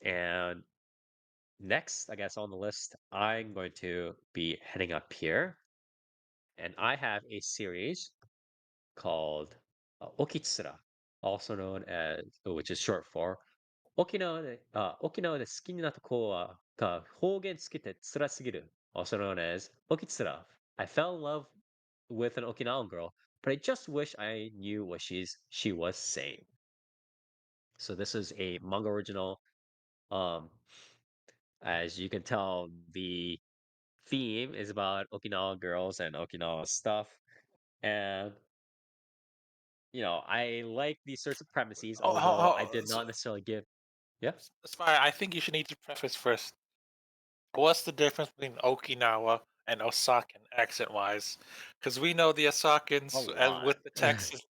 And next, I guess on the list, I'm going to be heading up here, and I have a series called Okitsura, also known as, which is short for Okinawaで好きになった子はが方言好きで辛すぎる, also known as Okitsura. I fell in love with an Okinawan girl, but I just wish I knew what she was saying. So this is a manga original. Um, as you can tell, the theme is about Okinawa girls and Okinawa stuff. And I like these sorts of premises, Oh, although I did not necessarily give. Yeah. Spy, I think you should need to preface first. What's the difference between Okinawa and Osakan accent-wise? Because we know the A Osakans, as lot. with the Texas,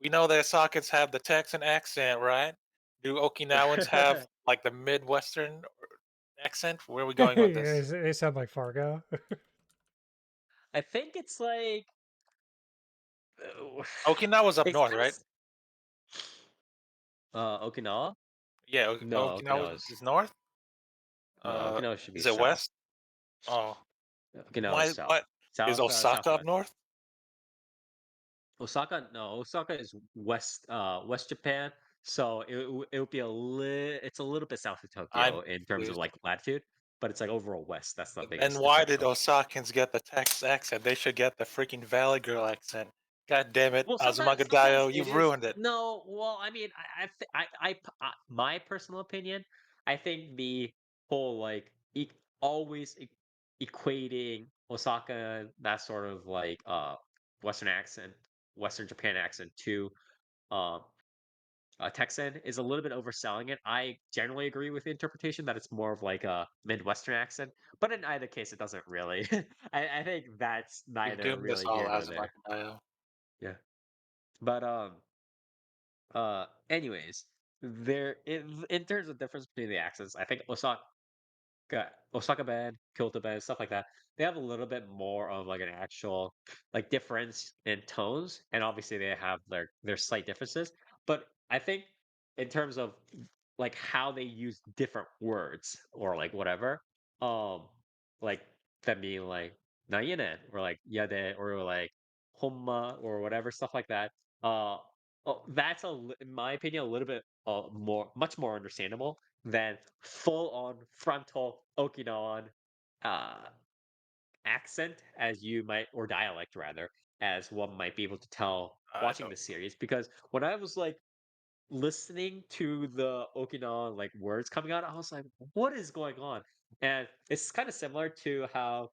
we know the Osakans have the Texan accent, right? Do Okinawans have like the Midwestern accent? Where are we going with Yeah, this? they sound like Fargo. I think it's like uh, Okinawa's up it's north, kind right? of Okinawa. Yeah, No, Okinawa is north. no, Okinawa should be Is it south. west? Oh, Okinawa is why? south. What is South, Osaka up southwest. north? Osaka, no, Osaka is West Japan. So it would be it's a little bit south of I'm Tokyo in terms of confused. like latitude, but it's like overall west. That's the Then biggest why did differential. Osakans get the Texas accent? They should get the freaking Valley Girl accent. God damn it, Well, sometimes Azumagadayo, it you've is ruined it. no. Well, I mean, my personal opinion, I think the whole like always equating Osaka, that sort of like Western accent, Western Japan accent to um Texan is a little bit overselling it. I generally agree with the interpretation that it's more of like a Midwestern accent, but in either case, it doesn't really. I think that's You've neither doomed us really all, here nor there. Azumagadayo. Yeah, but anyways, there in terms of difference between the accents, I think Osaka band, Kyoto band, stuff like that, they have a little bit more of like an actual like difference in tones, and obviously they have their slight differences. But I think in terms of like how they use different words or like whatever, um, like that being like "nayene" or like "yade" or like "homma" or whatever stuff like that. Uh, that's in my opinion, a little bit much more understandable than full on frontal Okinawan uh, accent, as you might, or dialect rather, as one might be able to tell I watching don't. the series. Because when I was like listening to the Okinawan like words coming out, I was like, what is going on? And it's kind of similar to how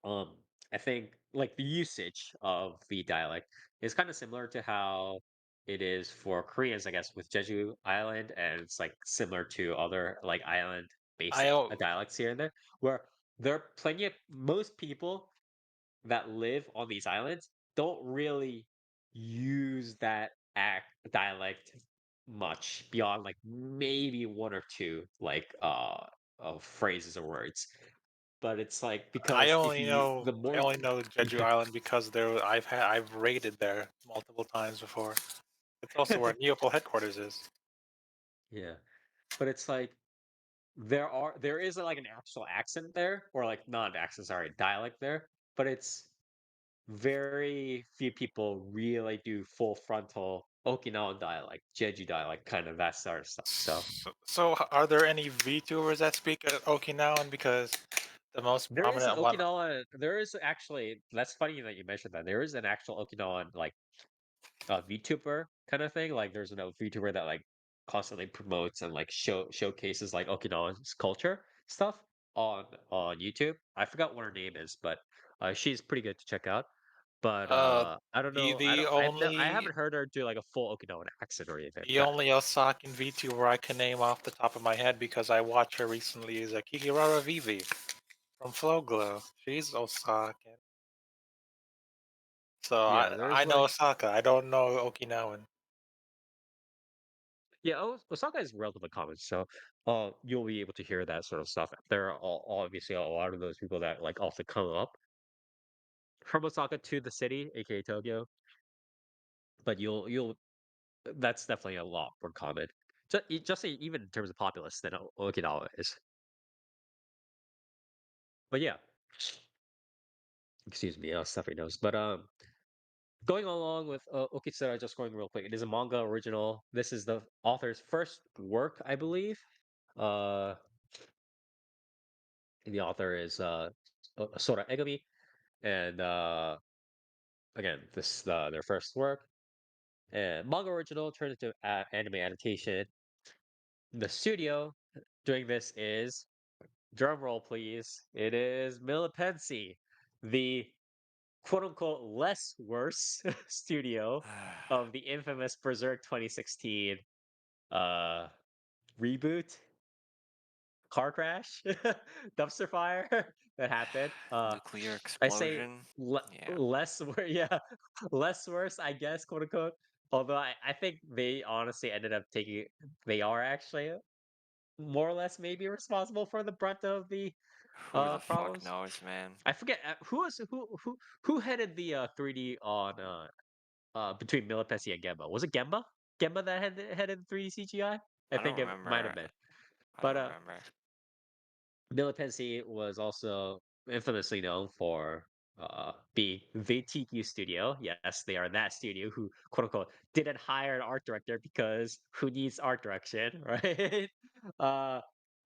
um, I think like the usage of the dialect is kind of similar to how it is for Koreans, I guess, with Jeju Island, and it's like similar to other like island I basic don't. dialects here and there, where there are plenty of most people that live on these islands don't really use that act dialect much beyond like maybe one or two like phrases or words, but it's like because if you the I more only know Jeju Island because I've raided there multiple times before. It's also where Neopol headquarters is. yeah, but it's like there is like an actual accent there, or like not an accent, sorry, dialect there, but it's very few people really do full frontal Okinawan dialect, Jeju dialect, kind of that sort of stuff. So So, are there any VTubers that speak Okinawan? Because the most there is an prominent one. There is actually, that's funny that you mentioned that. There is an actual Okinawan like VTuber kind of thing. Like there's a VTuber that like constantly promotes and like showcases like Okinawan's culture stuff on YouTube. I forgot what her name is, but she's pretty good to check out. But Uh, I don't the know. the I only haven't heard her do like a full Okinawan accent or anything the like only Osakan VTuber I can name off the top of my head because I watched her recently is Kikirara Vivi from Flow Glow. She's Osakan, so that. I Yeah, there's I know like Osaka. I don't know Okinawan. yeah, Osaka is relatively common, so you'll be able to hear that sort of stuff. There are obviously a lot of those people that like also come up from Osaka to the city, aka Tokyo, but you'll that's definitely a lot more common. Just even in terms of populace than Okinawa is. But yeah, excuse me, stuffy nose. But going along with Okitsura, just going real quick. It is a manga original. This is the author's first work, I believe. Uh, the author is Sora Egami, and again, this is their first work. And manga original turned into anime adaptation. The studio doing this is, drum roll please, it is Milipensi, the quote unquote less worse studio of the infamous Berserk 2016 uh reboot, car crash, dumpster fire that happened. Nuclear I say explosion. Yeah. less worse, yeah, less worse, I guess, quote unquote. Although I think they honestly ended up taking, they are actually more or less maybe responsible for the brunt of the Who the fuck problems. knows, man? I forget who headed the 3D on between Milipesi and Gemba. Was it Gemba? Gemba that headed 3D CGI? I I don't think it might have remember. been. I But don't remember. Milipensi was also infamously known for being the TQ studio. Yes, they are that studio who, quote unquote, didn't hire an art director because who needs art direction, right? uh,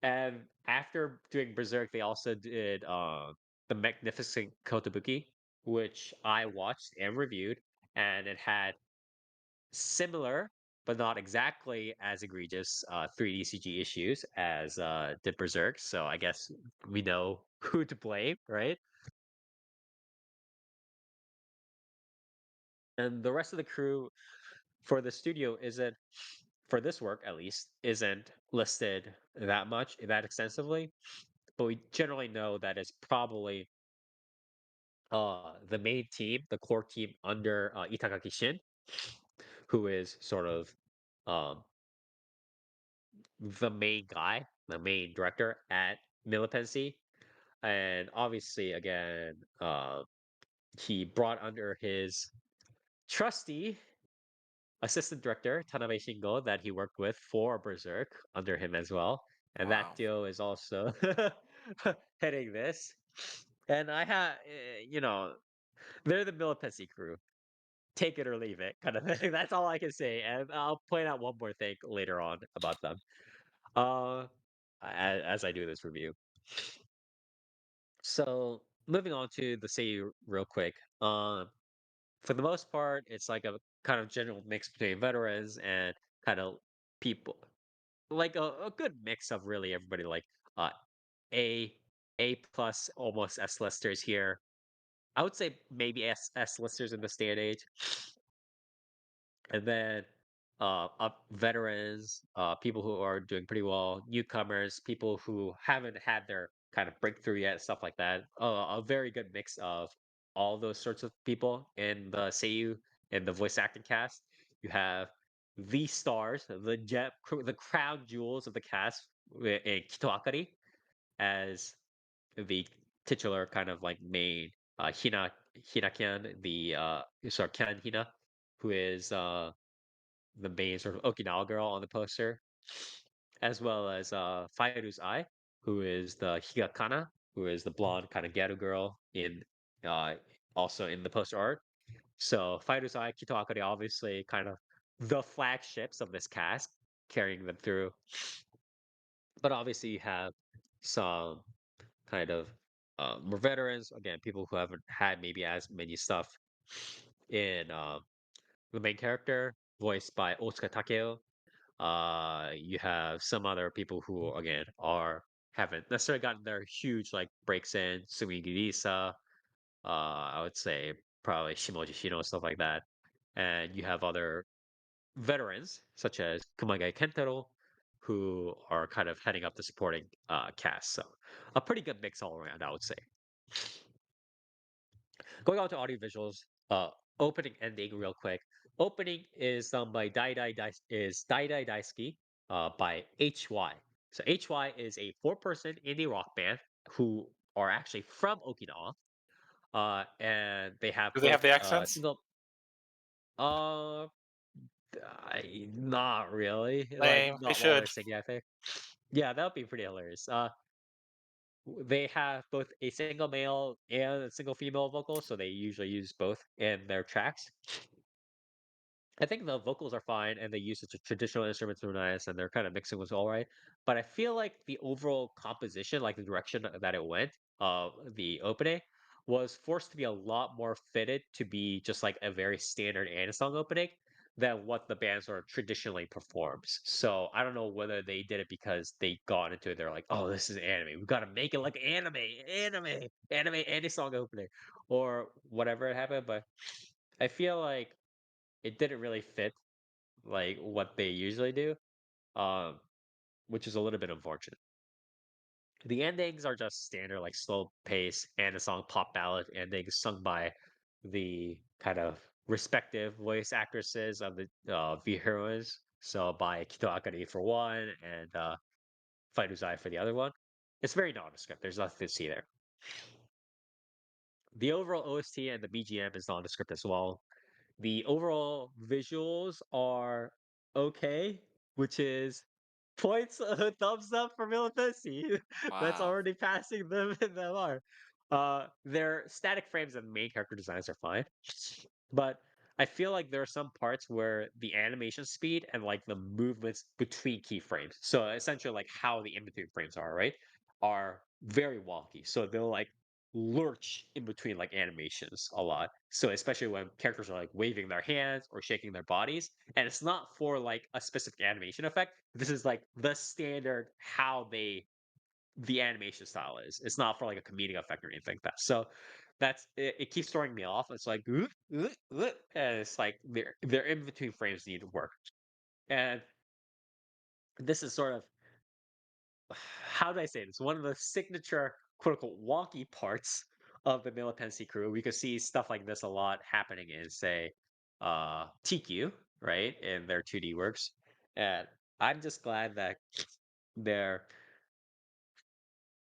and after doing Berserk, they also did the Magnificent Kotobuki, which I watched and reviewed, and it had similar but not exactly as egregious 3D CG issues as did Berserk. So I guess we know who to blame, right? And the rest of the crew for the studio isn't, for this work at least, isn't listed that much, that extensively. But we generally know that it's probably the main team, the core team under Itakaki Shin, who is sort of um, the main guy, the main director at Milipensi. And obviously, again, he brought under his trusty assistant director, Tanabe Shingo, that he worked with for Berserk under him as well. And that Wow. duo is also heading this. And they're the Milipensi crew. Take it or leave it, kind of thing. That's all I can say. And I'll point out one more thing later on about them. Uh, as I do this review. So moving on to the Seiyu real quick. For the most part, it's like a kind of general mix between veterans and kind of people, like a good mix of really everybody, like uh A A plus almost S listers here. I would say maybe S listers in this day and age. And then veterans, people who are doing pretty well, newcomers, people who haven't had their kind of breakthrough yet, stuff like that. A very good mix of all those sorts of people in the Seiyu and the voice acting cast. You have the stars, the crown jewels of the cast in Kito Akari as the titular kind of like main Hina the sorry, Kan Hina, who is the main sort of Okinawa girl on the poster, as well as Fairu's Eye, who is the Higakana, who is the blonde kind of ghetto girl in uh, also in the poster art. So Fairu's Eye, Kito Akari, obviously kind of the flagships of this cast, carrying them through. But obviously you have some kind of more veterans, again, people who haven't had maybe as many stuff in the main character, voiced by Otsuka Takeo. You have some other people who again are haven't necessarily gotten their huge like breaks in Sumigirisa. I would say probably Shimoji Shino, stuff like that. And you have other veterans such as Kumagai Kentaro, who are kind of heading up the supporting cast. So a pretty good mix all around, I would say. Going on to audio visuals, opening ending real quick. Opening is done by Dai Dai Daisuki by HY. So HY is a four-person indie rock band who are actually from Okinawa. And they have Do they both have the accents? single uh Not really. Like, Lame. They not while they're should. singing, I think. Yeah, that would be pretty hilarious. They have both a single male and a single female vocal, so they usually use both in their tracks. I think the vocals are fine, and they use the traditional instruments are nice, and they're kind of mixing was all right. But I feel like the overall composition, like the direction that it went, the opening, was forced to be a lot more fitted to be just like a very standard anime song opening than what the band sort of traditionally performs. So I don't know whether they did it because they got into it. They're like, "Oh, this is anime. We got to make it like anime song opening," or whatever it happened. But I feel like it didn't really fit like what they usually do, um, which is a little bit unfortunate. The endings are just standard, like slow pace and a song pop ballad endings sung by the kind of respective voice actresses of the heroines. So by Kito Akari for one and Fairuzai for the other one. It's very nondescript. There's nothing to see there. The overall OST and the BGM is nondescript as well. The overall visuals are okay, which is points thumbs up for Militesi. That's Wow. already passing them in the bar. Their static frames and main character designs are fine, but I feel like there are some parts where the animation speed and like the movements between keyframes, so essentially like how the in between frames are, right, are very wonky. So they'll like lurch in between like animations a lot. So especially when characters are like waving their hands or shaking their bodies, and it's not for like a specific animation effect. This is like the standard how the animation style is. It's not for like a comedic effect or anything like that. So that's it, it keeps throwing me off. It's like and it's like their in between frames need to work. And this is sort of how do I say this? One of the signature quote unquote wonky parts of the Militancy crew. We could see stuff like this a lot happening in, say, TQ, right? In their 2D works. And I'm just glad that their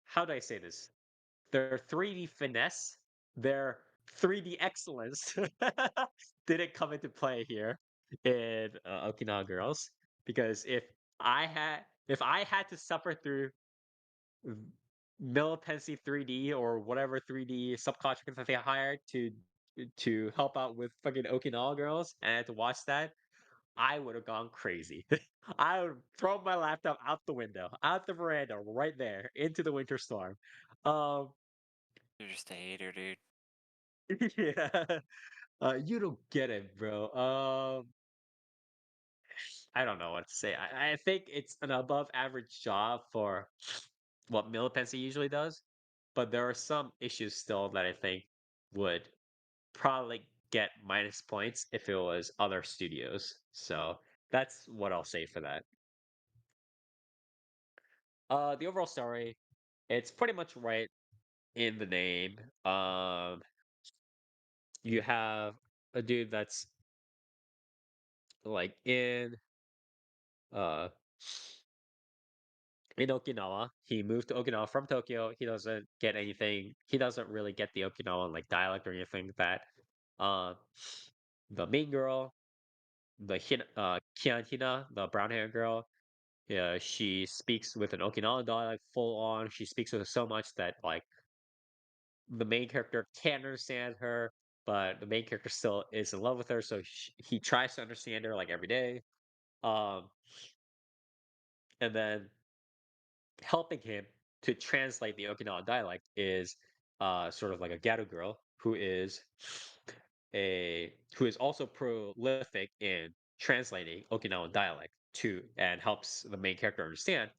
how do I say this? Their 3D finesse, their 3D excellence didn't come into play here in Okinawa Girls. Because if I had to suffer through Militancy 3D or whatever 3D subcontractors that they hired to help out with fucking Okinawa girls and I had to watch that, I would have gone crazy. I would throw my laptop out the window, out the veranda, right there, into the winter storm. Um, You're just a hater, dude. yeah, you don't get it, bro. I don't know what to say. I think it's an above average job for what Militancy usually does, but there are some issues still that I think would probably get minus points if it was other studios. So that's what I'll say for that. The overall story, it's pretty much right in the name. You have a dude that's like uh in Okinawa. He moved to Okinawa from Tokyo. He doesn't get anything. He doesn't really get the Okinawan like dialect or anything like that. Uh, the main girl, Kian Hina, the brown hair girl, yeah, she speaks with an Okinawan dialect full on. She speaks with it so much that like the main character can't understand her, but the main character still is in love with her. So he tries to understand her like every day. Um, and then helping him to translate the Okinawan dialect is sort of like a Gato girl who is also prolific in translating Okinawan dialect to and helps the main character understand.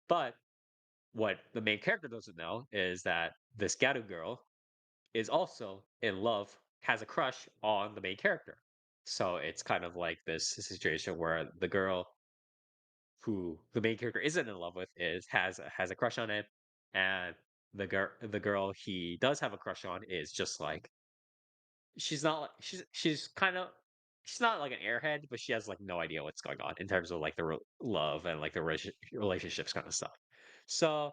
But what the main character doesn't know is that this Gato girl is also in love, has a crush on the main character. So it's kind of like this situation where the girl who the main character isn't in love with has a crush on him, and the girl he does have a crush on is just like she's kind of she's not like an airhead, but she has like no idea what's going on in terms of like the love and like the relationships kind of stuff. So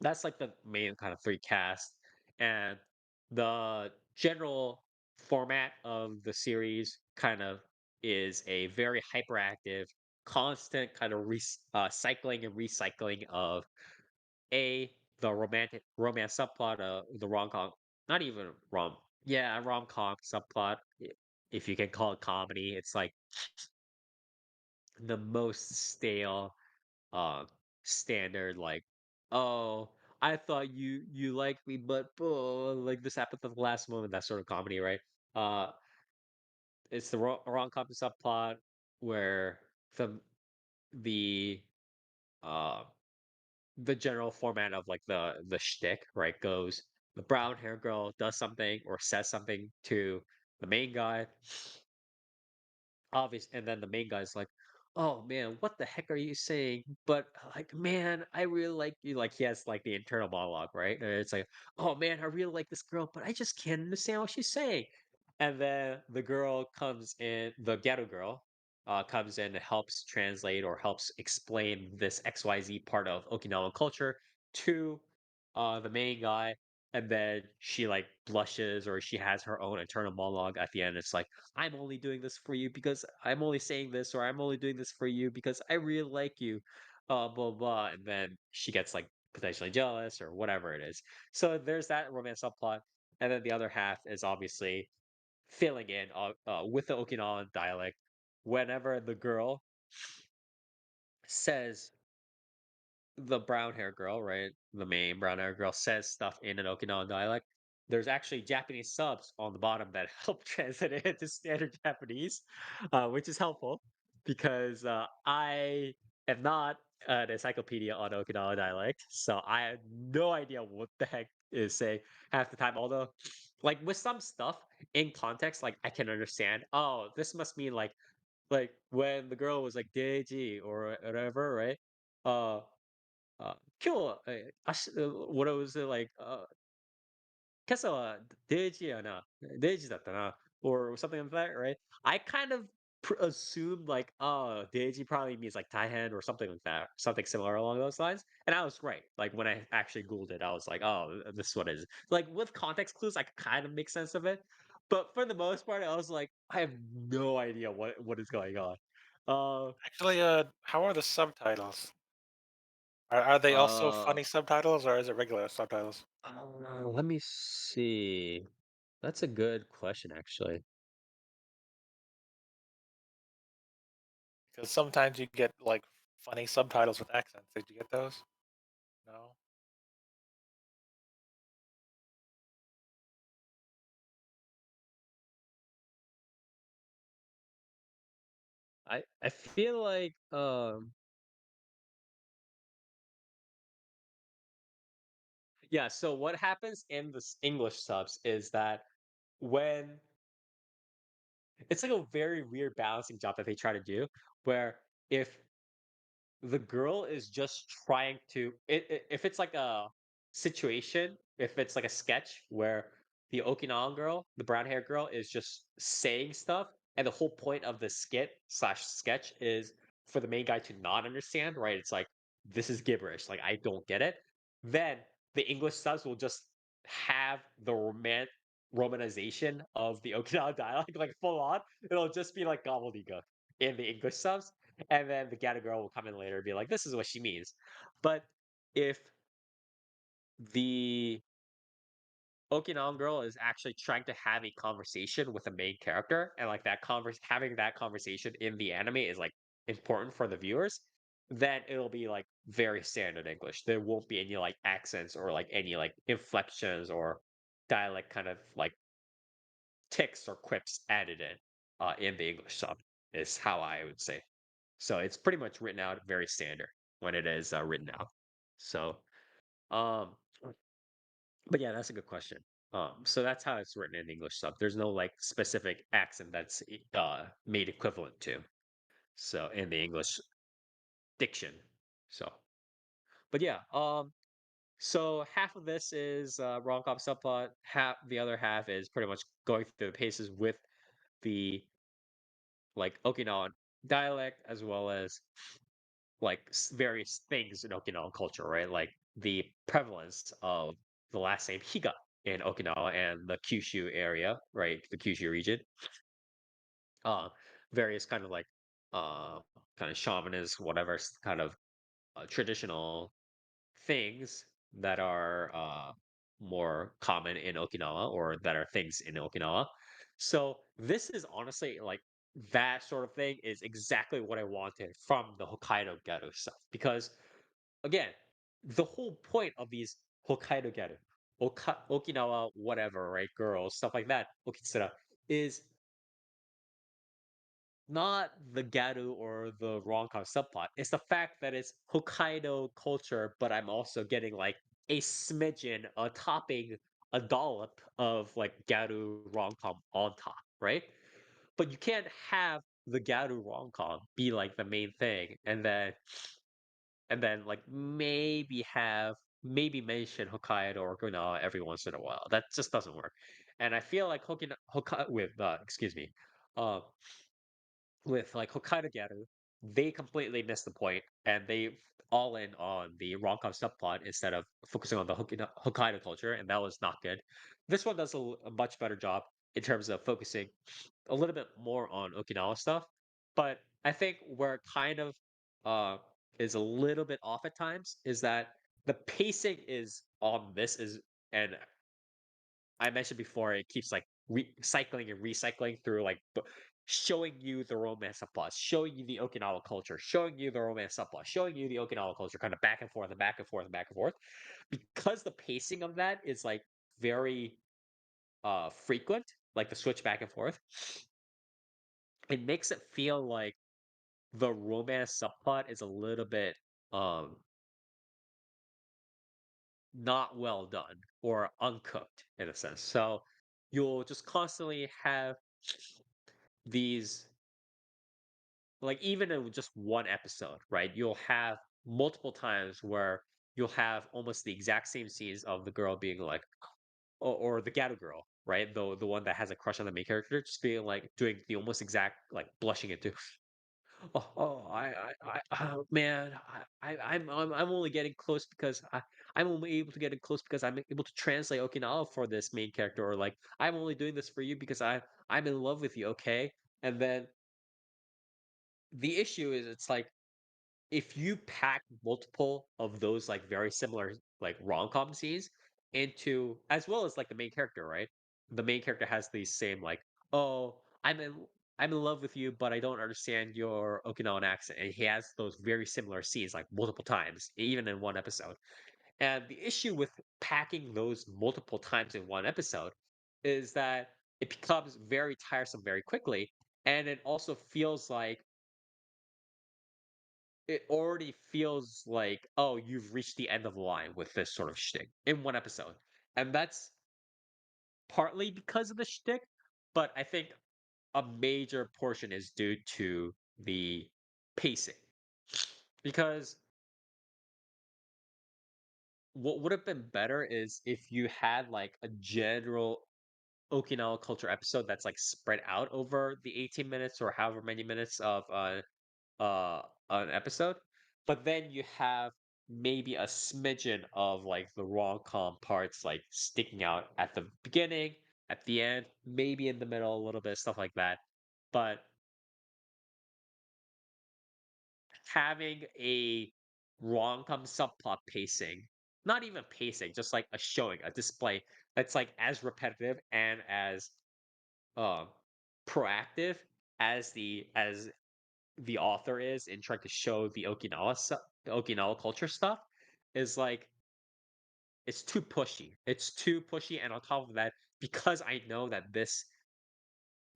that's like the main kind of three cast, and the general format of the series kind of is a very hyperactive, constant kind of cycling and recycling of a the romantic romance subplot of the rom-com, not even yeah, rom-com subplot, if you can call it comedy. It's like the most stale, uh, standard, like, oh, I thought you liked me, but like this happened at the last moment. That sort of comedy, right? Uh, it's the rom-com subplot where the the uh the general format of like the shtick, right, goes the brown hair girl does something or says something to the main guy, obvious, and then the main guy's like, "Oh man, what the heck are you saying?" But like, man, I really like you. Like he has like the internal monologue, right? And it's like, "Oh man, I really like this girl, but I just can't understand what she's saying." And then the girl comes in, the ghetto girl, comes in and helps translate or helps explain this XYZ part of Okinawan culture to the main guy. And then she like blushes or she has her own internal monologue at the end. It's like, I'm only doing this for you because I'm only saying this, or I'm only doing this for you because I really like you, blah blah. And then she gets like potentially jealous or whatever it is. So there's that romance subplot, and then the other half is obviously filling in with the Okinawan dialect. Whenever the girl says the brown hair girl, right? The main brown hair girl says stuff in an Okinawan dialect. There's actually Japanese subs on the bottom that help translate it into standard Japanese, which is helpful because I am not an encyclopedia on Okinawa dialect, so I have no idea what the heck is saying half the time. Although, like with some stuff in context, like I can understand. Oh, this must mean like when the girl was like Deji or whatever, right? Uh, 今日、what was it like, 今朝はデイジやな、デイジだったな, or something like that, right? I kind of assumed like, oh, Deiji probably means like Taihen or something like that, something similar along those lines. And I was right. Like when I actually Googled it, I was like, oh, this is what it is. Like with context clues, I could kind of make sense of it. But for the most part, I was like, I have no idea what is going on. Uh, Actually, how are the subtitles? Are they also uh, funny subtitles or is it regular subtitles? Let me see. That's a good question, actually. Because sometimes you get like funny subtitles with accents. Did you get those? No. I feel like yeah, so what happens in the English subs is that when it's like a very weird balancing job that they try to do, where if the girl is just trying to if it's like a situation, if it's like a sketch where the Okinawan girl, the brown hair girl, is just saying stuff, and the whole point of the skit slash sketch is for the main guy to not understand, right? It's like this is gibberish, like I don't get it. Then the English subs will just have the romanization of the Okinawa dialect, like full on. It'll just be like gobbledygook in the English subs, and then the Gata girl will come in later and be like, "This is what she means." But if the Okinawan girl is actually trying to have a conversation with the main character, and like that having that conversation in the anime is like important for the viewers, then it'll be like very standard English. There won't be any like accents or like any like inflections or dialect kind of like ticks or quips added in the English sub is how I would say. So it's pretty much written out very standard when it is written out. So, um, but yeah, that's a good question. So that's how it's written in English sub. There's no like specific accent that's made equivalent to. So in the English diction. So, but yeah, so half of this is rom-com subplot. Half the other half is pretty much going through the paces with the like Okinawan dialect as well as like various things in Okinawan culture, right? Like the prevalence of the last name Higa in Okinawa and the Kyushu area, right? The Kyushu region. Uh, various kind of like uh kind of shamanist, whatever kind of traditional things that are more common in Okinawa or that are things in Okinawa. So this is honestly like that sort of thing is exactly what I wanted from the Hokkaido ghetto stuff because again, the whole point of these Hokkaido ghetto, Okinawa, whatever, right, girls, stuff like that, Okitsura, is not the Garu or the Ronkom subplot. It's the fact that it's Hokkaido culture, but I'm also getting like a smidgen, a topping, a dollop of like Garu Romcom on top, right? But you can't have the Garu Romcom be like the main thing, and then like maybe mention Hokkaido or Okinawa every once in a while. That just doesn't work. And I feel like Hokkaido with excuse me, uh, with like Hokkaido Garu, they completely missed the point and they all in on the Ronkom subplot instead of focusing on the Hokkaido culture, and that was not good. This one does a much better job in terms of focusing a little bit more on Okinawa stuff, but I think where it kind of uh is a little bit off at times is that the pacing is on this is and I mentioned before, it keeps like recycling and recycling through like showing you the romance subplots, showing you the Okinawa culture, showing you the romance subplot, showing you the Okinawa culture, kind of back and forth and back and forth and back and forth. Because the pacing of that is like very frequent, like the switch back and forth, it makes it feel like the romance subplot is a little bit um not well done or uncooked in a sense. So you'll just constantly have these like even in just one episode, right? You'll have multiple times where you'll have almost the exact same scenes of the girl being like, or the Gato girl, right? The one that has a crush on the main character, just being like doing the almost exact like blushing into, man, I'm only getting close because I'm only able to get it close because I'm able to translate Okinawa for this main character, or like I'm only doing this for you because I'm in love with you, okay? And then the issue is it's like if you pack multiple of those like very similar like rom-com scenes into as well as like the main character, right? The main character has these same like, oh, I'm in love with you, but I don't understand your Okinawan accent. And he has those very similar scenes like multiple times, even in one episode. And the issue with packing those multiple times in one episode is that it becomes very tiresome very quickly. And it also feels like it already feels like, oh, you've reached the end of the line with this sort of shtick in one episode. And that's partly because of the shtick, but I think a major portion is due to the pacing. Because what would have been better is if you had like a general Okinawa culture episode that's like spread out over the 18 minutes or however many minutes of uh an episode, but then you have maybe a smidgen of like the rom-com parts like sticking out at the beginning, at the end, maybe in the middle, a little bit stuff like that. But having a rom-com subplot pacing, not even pacing, just like a showing, a display that's like as repetitive and as um proactive as the author is in trying to show the Okinawa culture stuff is like it's too pushy. It's too pushy, and on top of that, because I know that this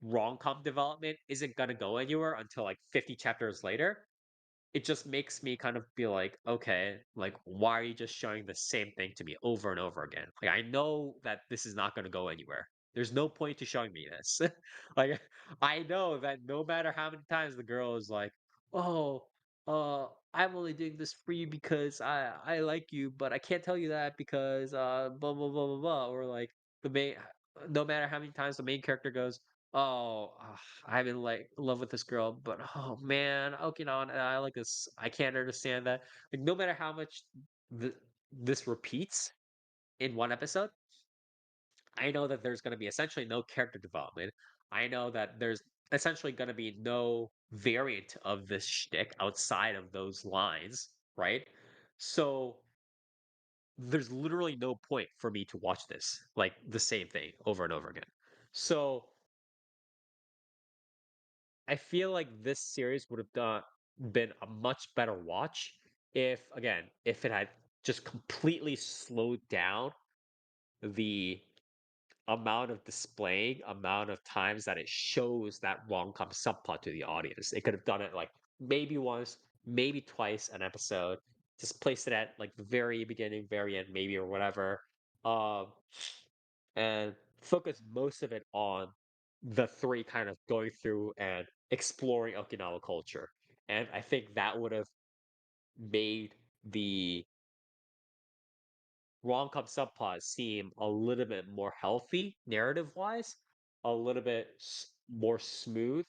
rom-com development isn't gonna go anywhere until like 50 chapters later, it just makes me kind of be like, okay, like why are you just showing the same thing to me over and over again? Like I know that this is not going to go anywhere. There's no point to showing me this. Like I know that no matter how many times the girl is like, "Oh, I'm only doing this for you because I like you, but I can't tell you that because blah blah blah blah blah," or like the main no matter how many times the main character goes, "Oh, I'm in like love with this girl, but oh man, Okinawan, I like this. I can't understand that." Like, no matter how much th- this repeats in one episode, I know that there's going to be essentially no character development. I know that there's essentially going to be no variant of this shtick outside of those lines, right? So there's literally no point for me to watch this, like the same thing over and over again. So I feel like this series would have been a much better watch if, again, if it had just completely slowed down the amount of times that it shows that rom-com subplot to the audience. It could have done it like maybe once, maybe twice an episode. Just place it at like the very beginning, very end, maybe or whatever. Um, and focus most of it on the three kind of going through and exploring Okinawa culture. And I think that would have made the rom-com subplots seem a little bit more healthy narrative-wise, a little bit more smooth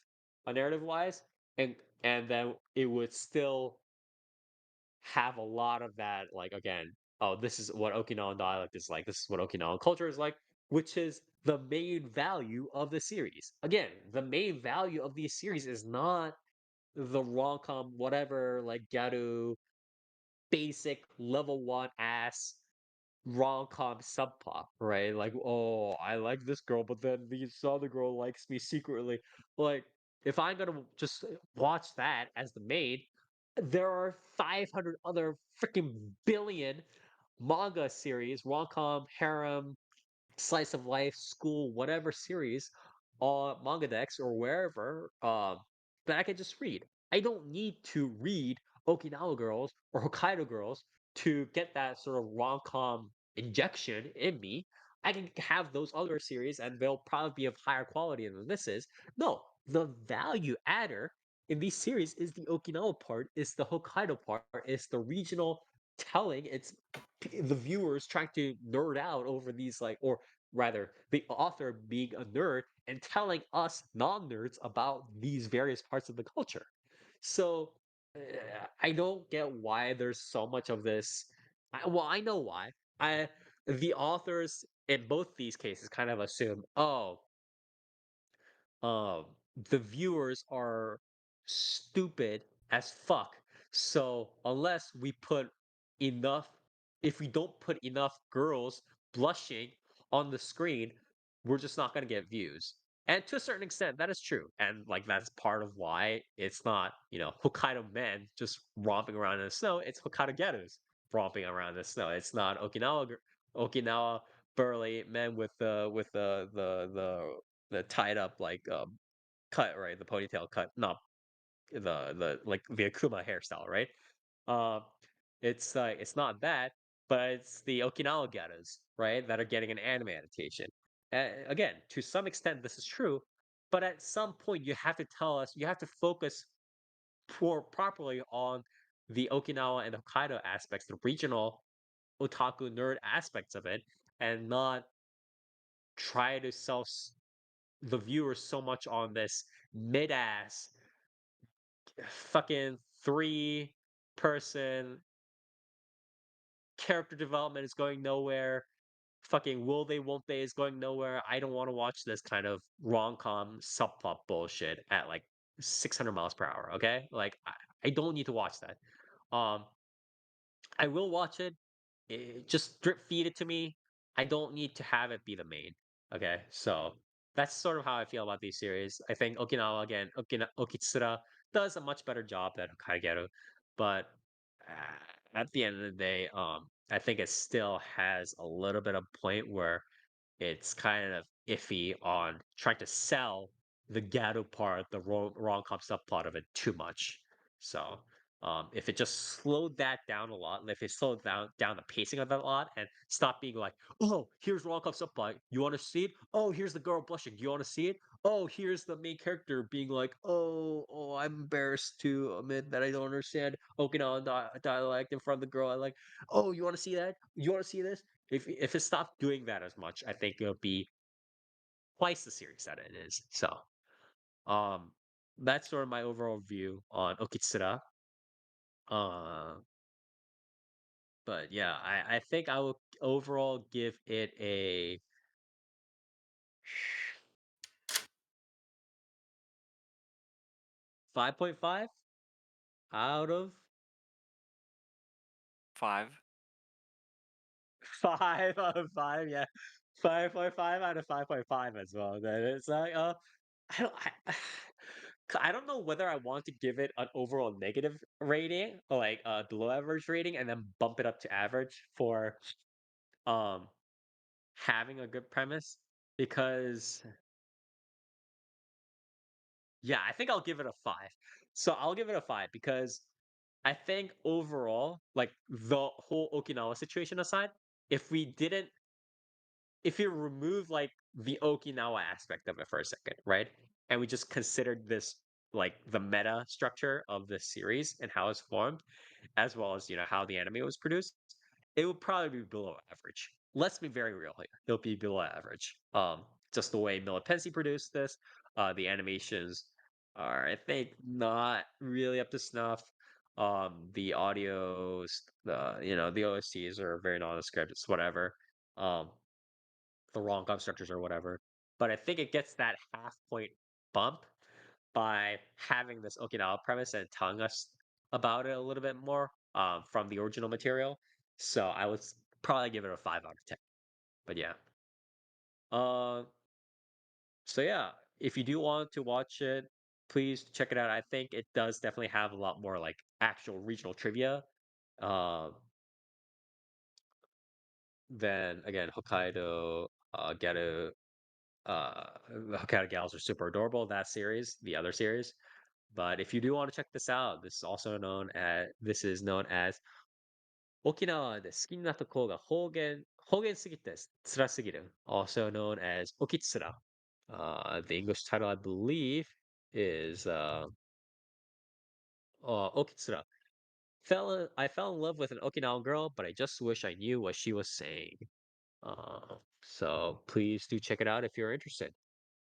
narrative-wise, and then it would still have a lot of that, like again, oh, this is what Okinawan dialect is like, this is what Okinawan culture is like, which is the main value of the series. Again, the main value of these series is not the rom-com, whatever, like Garu, basic level one ass rom-com subplot, right? Like, oh, I like this girl, but then this other girl likes me secretly. Like, if I'm gonna just watch that as the main, there are 500 other freaking billion manga series, rom-com, harem, slice of life, school, whatever series on Manga Dex or wherever that I can just read. I don't need to read Okinawa Girls or Hokkaido Girls to get that sort of rom com injection in me. I can have those other series and they'll probably be of higher quality than this is. No, the value adder in these series is the Okinawa part, is the Hokkaido part, is the regional telling. It's the viewers trying to nerd out over these like or rather the author being a nerd and telling us non-nerds about these various parts of the culture. So I don't get why there's so much of this. Well, I know why. I the authors in both these cases kind of assume, oh, um, the viewers are stupid as fuck. So unless we put enough, if we don't put enough girls blushing on the screen, we're just not going to get views. And to a certain extent, that is true. And like that's part of why it's not, Hokkaido men just romping around in the snow. It's Hokkaido ghettos romping around in the snow. It's not Okinawa burly men with the tied up like cut, right? The ponytail cut, not the like the Akuma hairstyle, right? Um, it's not that, but it's the Okinawa ghettos, right? That are getting an anime adaptation. Again, to some extent, this is true, but at some point, you have to tell us, you have to focus properly on the Okinawa and Hokkaido aspects, the regional otaku nerd aspects of it, and not try to sell the viewers so much on this mid ass fucking 3 person character development is going nowhere. Fucking will they, won't they is going nowhere. I don't want to watch this kind of rom com subplot bullshit at like 600 miles per hour. Okay, like I don't need to watch that. Um, I will watch it. Just drip feed it to me. I don't need to have it be the main. Okay, so that's sort of how I feel about these series. I think Okinawa again, Okitsura does a much better job than Hokkaido, but at the end of the day, I think it still has a little bit of point where it's kind of iffy on trying to sell the Gato part, the rom-com subplot of it too much. So, if it just slowed that down a lot, if it slowed down the pacing of that a lot, and stop being like, oh, here's rom-com subplot, you want to see it? Oh, here's the girl blushing, do you want to see it? Oh, here's the main character being like, oh, I'm embarrassed to admit that I don't understand Okinawan dialect in front of the girl. I like, oh, you want to see that? You want to see this? If it stopped doing that as much, I think it'll be twice the series that it is. So, um, that's sort of my overall view on Okitsura. Uh, but yeah, I think I will overall give it a 5.5 out of 5. 5 out of 5, yeah. 5.5 out of 5.5 as well. Then it's like, I don't, I, I don't know whether I want to give it an overall negative rating, or like below average rating, and then bump it up to average for um having a good premise. Because yeah, I think I'll give it a 5. So I'll give it a 5 because I think overall, like the whole Okinawa situation aside, if we didn't if you remove like the Okinawa aspect of it for a second, right? And we just considered this like the meta structure of the series and how it's formed, as well as how the anime was produced, it would probably be below average. Let's be very real here. It'll be below average. Just the way Milipensi produced this, the animations are, I think, not really up to snuff. The audios, the OSTs are very nondescript. It's whatever. Um, the Romcom structures or whatever. But I think it gets that half point bump by having this Okinawa premise and telling us about it a little bit more from the original material. So I would probably give it a 5 out of 10. But yeah. Uh, so yeah, if you do want to watch it, please check it out. I think it does definitely have a lot more like actual regional trivia. Uh, than again Hokkaido, Geru, the Hokkaido Gals are super adorable. That series, the other series. But if you do want to check this out, this is known as Okinawa de suki ni natta ko ga Hougen sugite Tsurasugiru, also known as Okitsura. The English title, I believe, is Okitsura. I fell in love with an Okinawan girl, but I just wish I knew what she was saying. So please do check it out if you're interested.